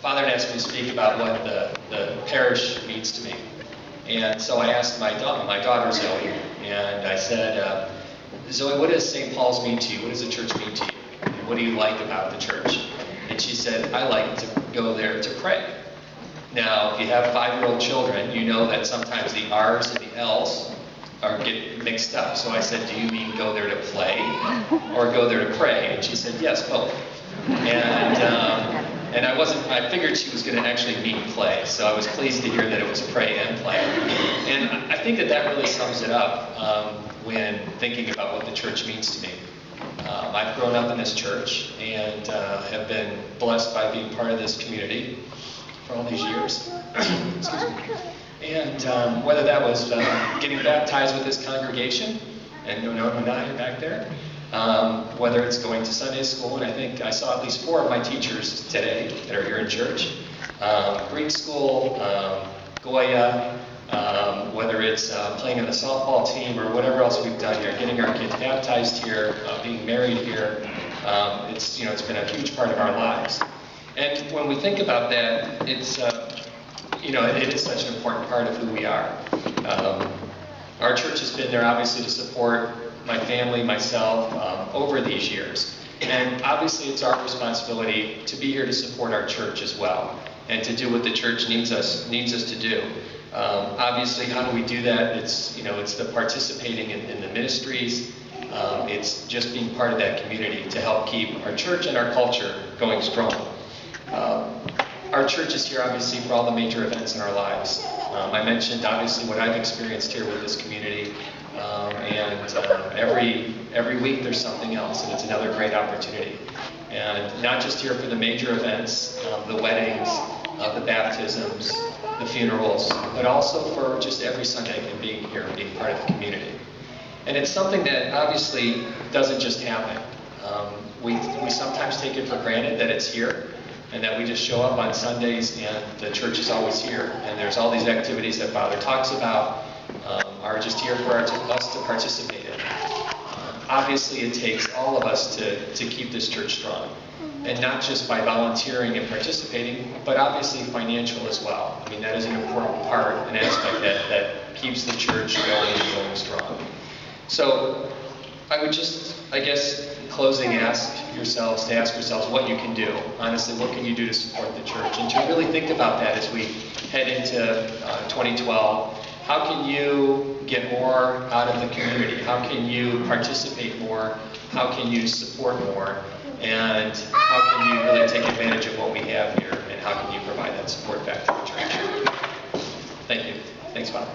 Father had asked me to speak about what the parish means to me. And so I asked my daughter Zoe, and I said, Zoe, what does St. Paul's mean to you? What does the church mean to you? And what do you like about the church? And she said, I like to go there to pray. Now, if you have 5-year-old children, you know that sometimes the R's and the L's get mixed up. So I said, do you mean go there to play or go there to pray? And she said, yes, both. And I figured she was going to actually mean play, so I was pleased to hear that it was pray and play. And I think that really sums it up when thinking about what the church means to me. I've grown up in this church and have been blessed by being part of this community for all these years. Excuse me. And whether that was getting baptized with this congregation, and you're back there, whether it's going to Sunday school, and I think I saw at least 4 of my teachers today that are here in church, Greek school, Goya, whether it's playing on the softball team or whatever else we've done here, getting our kids baptized here, being married here, it's been a huge part of our lives. And when we think about that, it's it is such an important part of who we are. Our church has been there obviously to support my family, myself, over these years. And obviously it's our responsibility to be here to support our church as well, and to do what the church needs us to do. Obviously, how do we do that? It's the participating in the ministries. It's just being part of that community to help keep our church and our culture going strong. Our church is here obviously for all the major events in our lives. I mentioned obviously what I've experienced here with this community. Every week there's something else, and it's another great opportunity. And not just here for the major events, the weddings, the baptisms, the funerals, but also for just every Sunday and being here and being part of the community. And it's something that obviously doesn't just happen. We sometimes take it for granted that it's here, and that we just show up on Sundays and the church is always here. And there's all these activities that Father talks about are just here for us to participate in. Obviously, it takes all of us to keep this church strong. And not just by volunteering and participating, but obviously financial as well. I mean, that is an important part, an aspect that keeps the church going and going strong. So I would just, I guess, in closing, ask yourselves what you can do. Honestly, what can you do to support the church? And to really think about that as we head into 2012. How can you get more out of the community? How can you participate more? How can you support more? And how can you really take advantage of what we have here? And how can you provide that support back to the church? Thank you. Thanks, Bob.